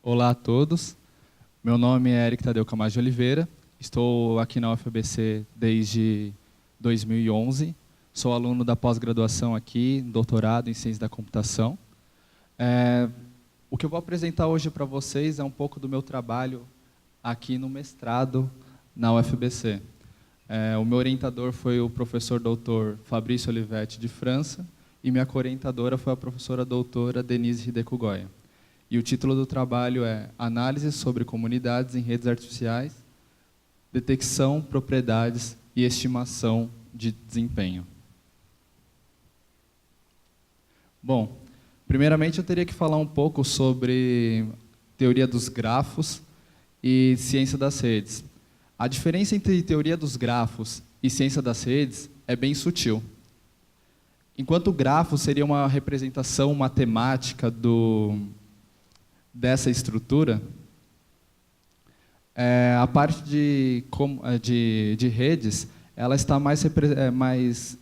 Olá a todos, meu nome é Eric Tadeu Camacho de Oliveira, estou aqui na UFABC desde 2011, sou aluno da pós-graduação aqui, doutorado em Ciência da Computação. O que eu vou apresentar hoje para vocês é um pouco do meu trabalho aqui no mestrado na UFABC. O meu orientador foi o professor doutor Fabrício Olivetti de França e minha co-orientadora foi a professora doutora Denise Hideko Goya. E o título do trabalho é Análise sobre comunidades em redes artificiais, detecção, propriedades e estimação de desempenho. Bom, primeiramente eu teria que falar um pouco sobre teoria dos grafos e ciência das redes. A diferença entre teoria dos grafos e ciência das redes é bem sutil. Enquanto o grafo seria uma representação matemática dessa estrutura, a parte de redes ela está mais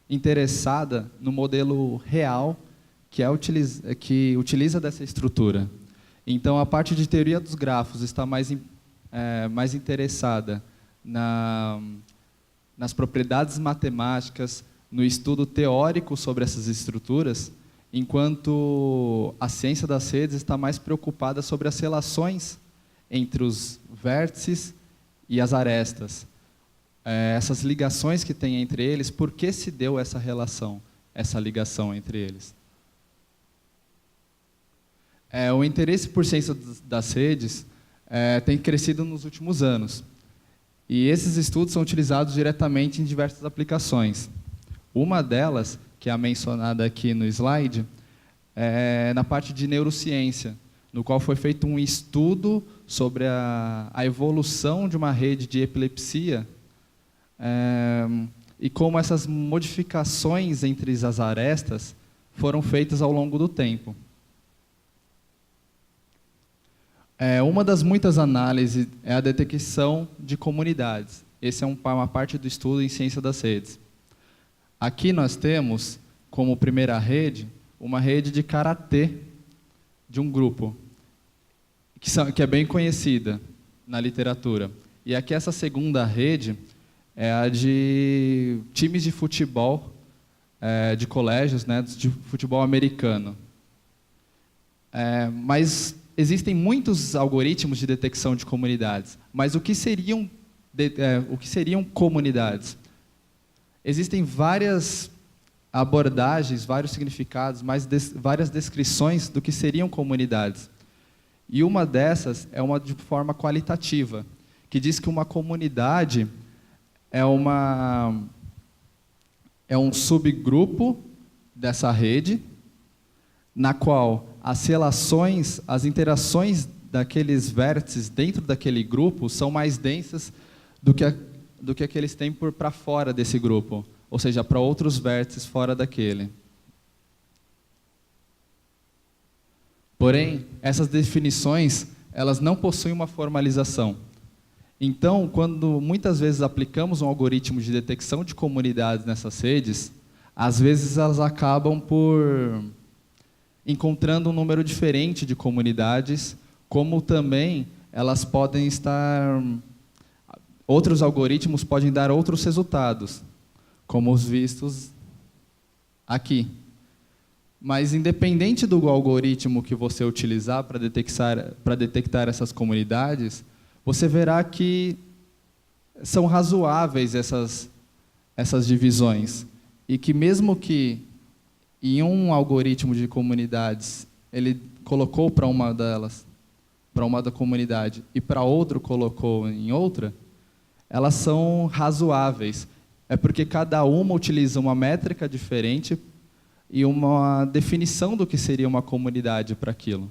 interessada no modelo real que utiliza dessa estrutura. Então, a parte de teoria dos grafos está mais interessada nas propriedades matemáticas, no estudo teórico sobre essas estruturas, enquanto a ciência das redes está mais preocupada sobre as relações entre os vértices e as arestas. Essas ligações que tem entre eles, por que se deu essa relação, essa ligação entre eles? O interesse por ciência das redes tem crescido nos últimos anos. E esses estudos são utilizados diretamente em diversas aplicações. Uma delas, que é a mencionada aqui no slide, é na parte de neurociência, no qual foi feito um estudo sobre a evolução de uma rede de epilepsia e como essas modificações entre as arestas foram feitas ao longo do tempo. Uma das muitas análises é a detecção de comunidades. Essa é uma parte do estudo em ciência das redes. Aqui nós temos, como primeira rede, uma rede de karatê de um grupo, que é bem conhecida na literatura. E aqui essa segunda rede é a de times de futebol, de colégios, né, de futebol americano. Mas existem muitos algoritmos de detecção de comunidades. Mas o que seriam comunidades? Existem várias abordagens, vários significados, várias descrições do que seriam comunidades. E uma dessas é uma de forma qualitativa, que diz que uma comunidade é um subgrupo dessa rede, na qual as relações, as interações daqueles vértices dentro daquele grupo são mais densas do que aqueles têm para fora desse grupo, ou seja, para outros vértices fora daquele. Porém, essas definições, elas não possuem uma formalização. Então, quando muitas vezes aplicamos um algoritmo de detecção de comunidades nessas redes, às vezes elas acabam por encontrando um número diferente de comunidades, como também elas podem estar... Outros algoritmos podem dar outros resultados, como os vistos aqui. Mas, independente do algoritmo que você utilizar para detectar essas comunidades, você verá que são razoáveis essas divisões. E que mesmo que em um algoritmo de comunidades ele colocou para uma delas, para uma da comunidade, e para outro colocou em outra, elas são razoáveis. É porque cada uma utiliza uma métrica diferente e uma definição do que seria uma comunidade para aquilo.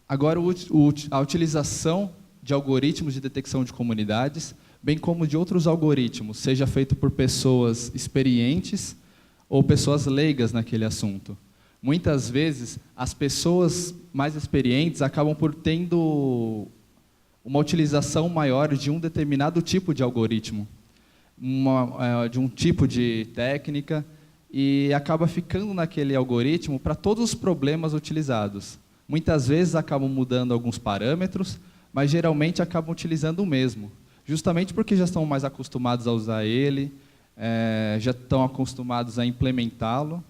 Agora, a utilização de algoritmos de detecção de comunidades, bem como de outros algoritmos, seja feito por pessoas experientes ou pessoas leigas naquele assunto. Muitas vezes, as pessoas mais experientes acabam por tendo uma utilização maior de um determinado tipo de algoritmo, de um tipo de técnica, e acaba ficando naquele algoritmo para todos os problemas utilizados. Muitas vezes acabam mudando alguns parâmetros, mas geralmente acabam utilizando o mesmo, justamente porque já estão mais acostumados a usar ele, já estão acostumados a implementá-lo.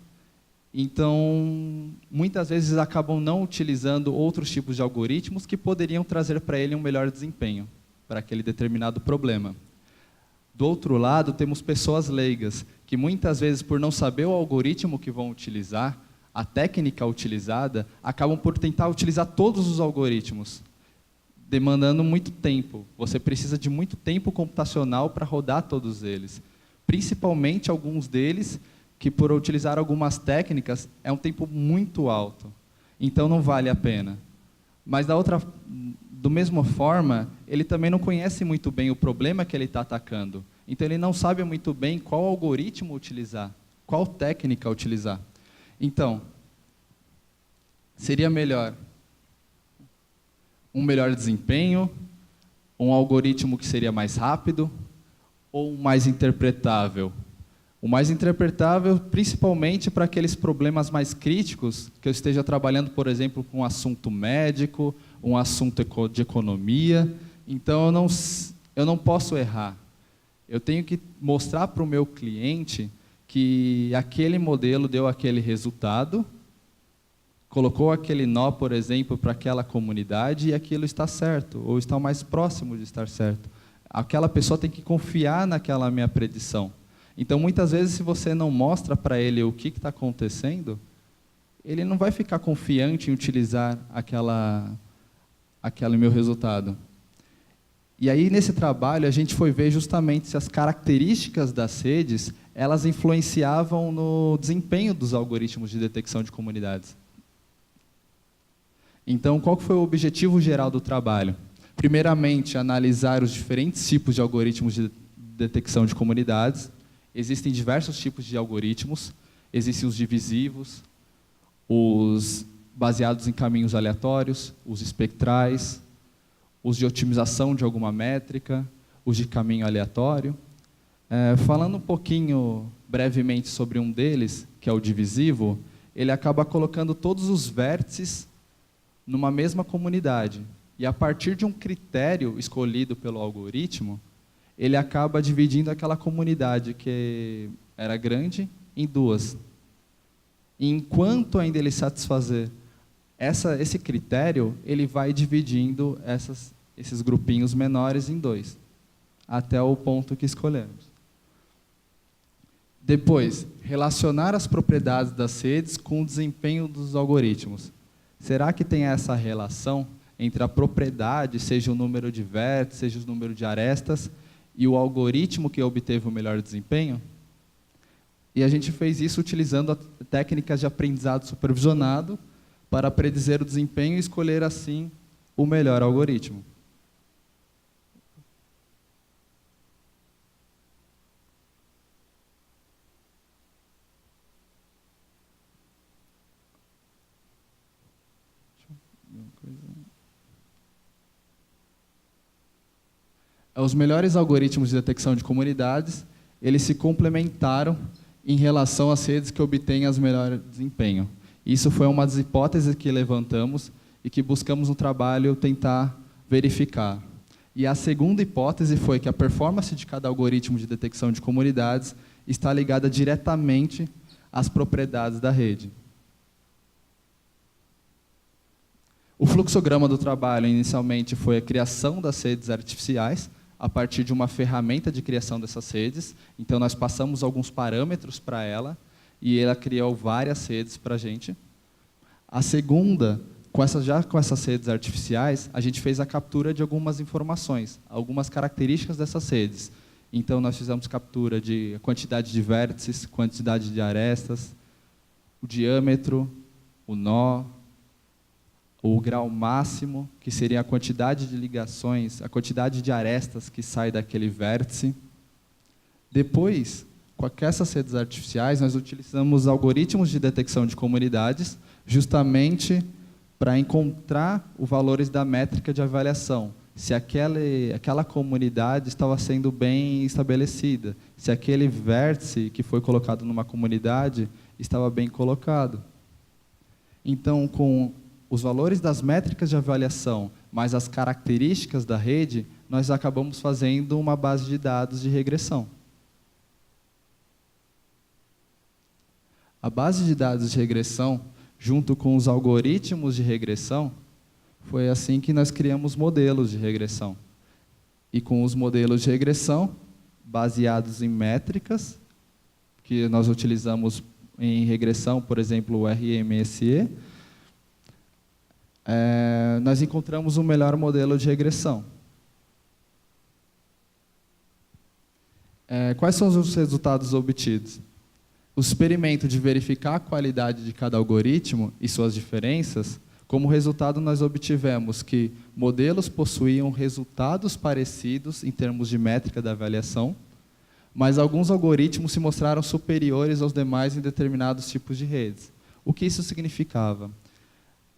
Então, muitas vezes acabam não utilizando outros tipos de algoritmos que poderiam trazer para ele um melhor desempenho para aquele determinado problema. Do outro lado, temos pessoas leigas, que muitas vezes, por não saber o algoritmo que vão utilizar, a técnica utilizada, acabam por tentar utilizar todos os algoritmos, demandando muito tempo. Você precisa de muito tempo computacional para rodar todos eles. Principalmente alguns deles, que por utilizar algumas técnicas, é um tempo muito alto. Então não vale a pena. Mas do mesma forma, ele também não conhece muito bem o problema que ele está atacando. Então ele não sabe muito bem qual algoritmo utilizar, qual técnica utilizar. Então, seria melhor um melhor desempenho, um algoritmo que seria mais rápido ou mais interpretável? O mais interpretável, principalmente para aqueles problemas mais críticos, que eu esteja trabalhando, por exemplo, com um assunto médico, um assunto de economia. Então, eu não posso errar. Eu tenho que mostrar para o meu cliente que aquele modelo deu aquele resultado, colocou aquele nó, por exemplo, para aquela comunidade e aquilo está certo, ou está mais próximo de estar certo. Aquela pessoa tem que confiar naquela minha predição. Então, muitas vezes, se você não mostra para ele o que está acontecendo, ele não vai ficar confiante em utilizar aquele meu resultado. E aí, nesse trabalho, a gente foi ver justamente se as características das redes, elas influenciavam no desempenho dos algoritmos de detecção de comunidades. Então, qual foi o objetivo geral do trabalho? Primeiramente, analisar os diferentes tipos de algoritmos de detecção de comunidades. Existem diversos tipos de algoritmos. Existem os divisivos, os baseados em caminhos aleatórios, os espectrais, os de otimização de alguma métrica, os de caminho aleatório. Falando um pouquinho brevemente sobre um deles, que é o divisivo, ele acaba colocando todos os vértices numa mesma comunidade. E a partir de um critério escolhido pelo algoritmo, ele acaba dividindo aquela comunidade que era grande em duas. E enquanto ainda ele satisfazer esse critério, ele vai dividindo esses grupinhos menores em dois, até o ponto que escolhemos. Depois, relacionar as propriedades das redes com o desempenho dos algoritmos. Será que tem essa relação entre a propriedade, seja o número de vértices, seja o número de arestas, e o algoritmo que obteve o melhor desempenho? E a gente fez isso utilizando técnicas de aprendizado supervisionado para predizer o desempenho e escolher, assim, o melhor algoritmo. Os melhores algoritmos de detecção de comunidades, eles se complementaram em relação às redes que obtêm as melhores desempenho. Isso foi uma das hipóteses que levantamos e que buscamos no trabalho tentar verificar. E a segunda hipótese foi que a performance de cada algoritmo de detecção de comunidades está ligada diretamente às propriedades da rede. O fluxograma do trabalho, inicialmente, foi a criação das redes artificiais, a partir de uma ferramenta de criação dessas redes. Então, nós passamos alguns parâmetros para ela, e ela criou várias redes para a gente. A segunda, já com essas redes artificiais, a gente fez a captura de algumas informações, algumas características dessas redes. Então, nós fizemos captura de quantidade de vértices, quantidade de arestas, o diâmetro, o nó, o grau máximo, que seria a quantidade de ligações, a quantidade de arestas que sai daquele vértice. Depois, com essas redes artificiais, nós utilizamos algoritmos de detecção de comunidades, justamente para encontrar os valores da métrica de avaliação. se aquela comunidade estava sendo bem estabelecida, se aquele vértice que foi colocado numa comunidade estava bem colocado. Então, com os valores das métricas de avaliação, mais as características da rede, nós acabamos fazendo uma base de dados de regressão. A base de dados de regressão, junto com os algoritmos de regressão, foi assim que nós criamos modelos de regressão. E com os modelos de regressão, baseados em métricas, que nós utilizamos em regressão, por exemplo, o RMSE, nós encontramos um melhor modelo de regressão. Quais são os resultados obtidos? O experimento de verificar a qualidade de cada algoritmo e suas diferenças, como resultado nós obtivemos que modelos possuíam resultados parecidos em termos de métrica da avaliação, mas alguns algoritmos se mostraram superiores aos demais em determinados tipos de redes. O que isso significava?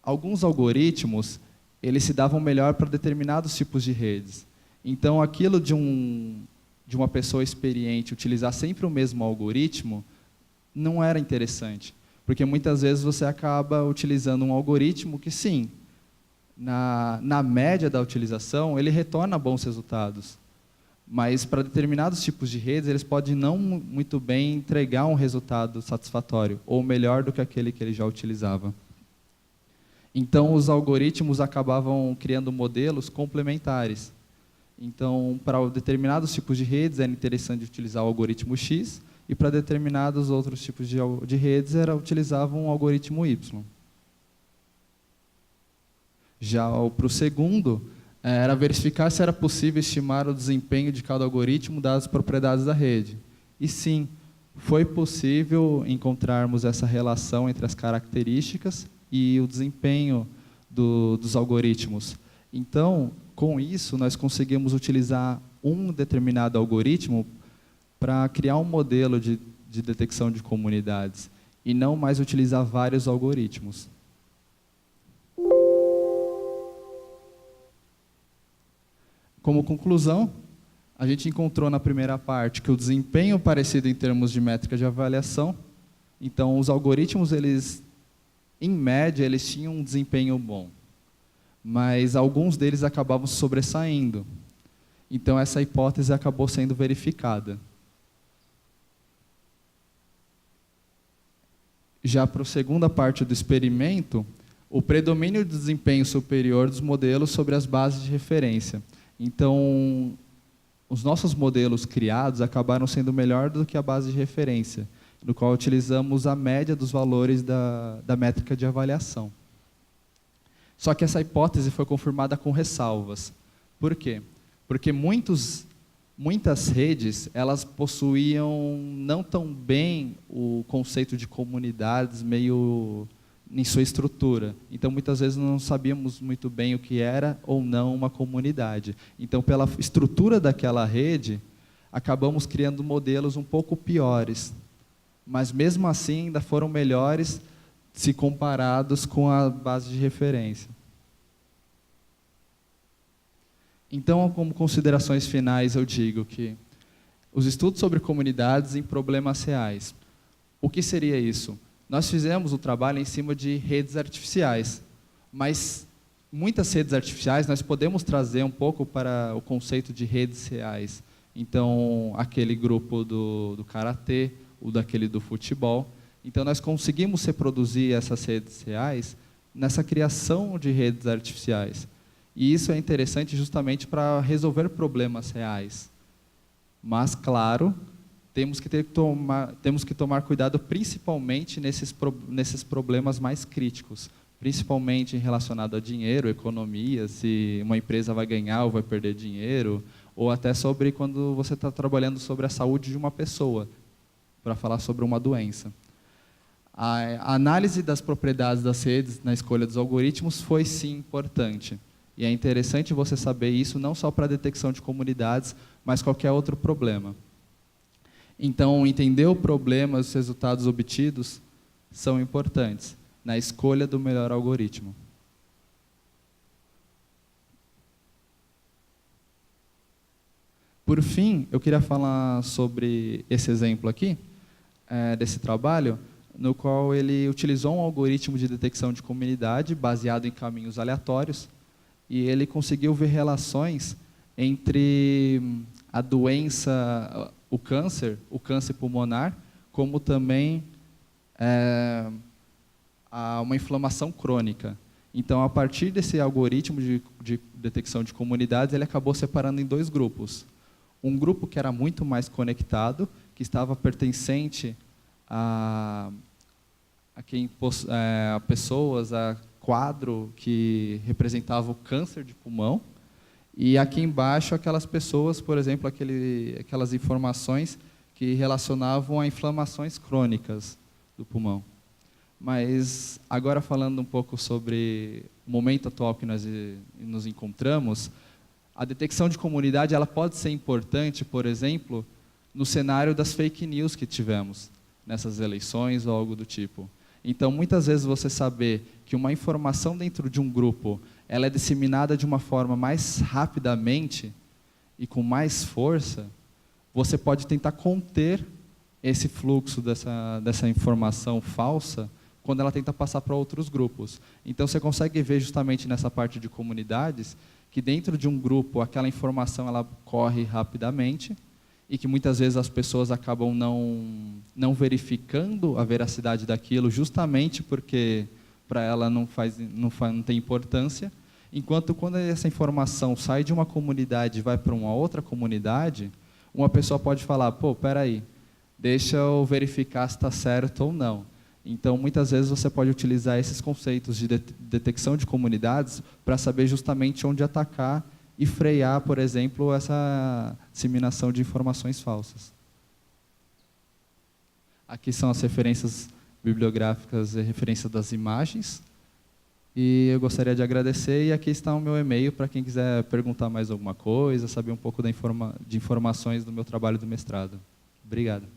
Alguns algoritmos, eles se davam melhor para determinados tipos de redes. Então, aquilo de uma pessoa experiente utilizar sempre o mesmo algoritmo não era interessante, porque muitas vezes você acaba utilizando um algoritmo que, sim, na média da utilização, ele retorna bons resultados, mas para determinados tipos de redes, eles podem não muito bem entregar um resultado satisfatório, ou melhor do que aquele que ele já utilizava. Então, os algoritmos acabavam criando modelos complementares. Então, para determinados tipos de redes, era interessante utilizar o algoritmo X, e para determinados outros tipos de redes, utilizavam um algoritmo Y. Já para o segundo, era verificar se era possível estimar o desempenho de cada algoritmo dadas as propriedades da rede. E sim, foi possível encontrarmos essa relação entre as características e o desempenho dos algoritmos. Então, com isso, nós conseguimos utilizar um determinado algoritmo para criar um modelo de detecção de comunidades e não mais utilizar vários algoritmos. Como conclusão, a gente encontrou na primeira parte que o desempenho parecido em termos de métrica de avaliação. Então, os algoritmos, em média, eles tinham um desempenho bom, mas alguns deles acabavam se sobressaindo. Então, essa hipótese acabou sendo verificada. Já para a segunda parte do experimento, o predomínio do desempenho superior dos modelos sobre as bases de referência. Então, os nossos modelos criados acabaram sendo melhor do que a base de referência, no qual utilizamos a média dos valores da métrica de avaliação. Só que essa hipótese foi confirmada com ressalvas. Por quê? Porque muitas redes, elas possuíam não tão bem o conceito de comunidades meio em sua estrutura. Então, muitas vezes, não sabíamos muito bem o que era ou não uma comunidade. Então, pela estrutura daquela rede, acabamos criando modelos um pouco piores. Mas, mesmo assim, ainda foram melhores se comparados com a base de referência. Então, como considerações finais, eu digo que os estudos sobre comunidades em problemas reais. O que seria isso? Nós fizemos o trabalho em cima de redes artificiais, mas muitas redes artificiais nós podemos trazer um pouco para o conceito de redes reais. Então, aquele grupo do karatê, o daquele do futebol. Então, nós conseguimos reproduzir essas redes reais nessa criação de redes artificiais. E isso é interessante justamente para resolver problemas reais. Mas, claro, temos que tomar cuidado principalmente nesses problemas mais críticos, principalmente relacionado a dinheiro, economia, se uma empresa vai ganhar ou vai perder dinheiro, ou até sobre quando você está trabalhando sobre a saúde de uma pessoa, para falar sobre uma doença. A análise das propriedades das redes na escolha dos algoritmos foi, sim, importante. E é interessante você saber isso não só para a detecção de comunidades, mas qualquer outro problema. Então, entender o problema e os resultados obtidos são importantes na escolha do melhor algoritmo. Por fim, eu queria falar sobre esse exemplo aqui, desse trabalho, no qual ele utilizou um algoritmo de detecção de comunidade baseado em caminhos aleatórios, e ele conseguiu ver relações entre a doença, o câncer pulmonar, como também uma inflamação crônica. Então, a partir desse algoritmo de detecção de comunidades, ele acabou separando em dois grupos. Um grupo que era muito mais conectado, que estava pertencente a pessoas, a quadro que representava o câncer de pulmão, e aqui embaixo aquelas pessoas, por exemplo, aquelas informações que relacionavam a inflamações crônicas do pulmão. Mas agora falando um pouco sobre o momento atual que nós nos encontramos, a detecção de comunidade ela pode ser importante, por exemplo, no cenário das fake news que tivemos nessas eleições ou algo do tipo. Então, muitas vezes você saber que uma informação dentro de um grupo ela é disseminada de uma forma mais rapidamente e com mais força, você pode tentar conter esse fluxo dessa informação falsa quando ela tenta passar para outros grupos. Então, você consegue ver justamente nessa parte de comunidades que dentro de um grupo aquela informação ela corre rapidamente e que muitas vezes as pessoas acabam não verificando a veracidade daquilo justamente porque para ela não tem importância, enquanto quando essa informação sai de uma comunidade e vai para uma outra comunidade, uma pessoa pode falar, pô, peraí, deixa eu verificar se está certo ou não. Então, muitas vezes você pode utilizar esses conceitos de detecção de comunidades para saber justamente onde atacar e frear, por exemplo, essa disseminação de informações falsas. Aqui são as referências bibliográficas e referência das imagens. E eu gostaria de agradecer, e aqui está o meu e-mail para quem quiser perguntar mais alguma coisa, saber um pouco de informações do meu trabalho do mestrado. Obrigado.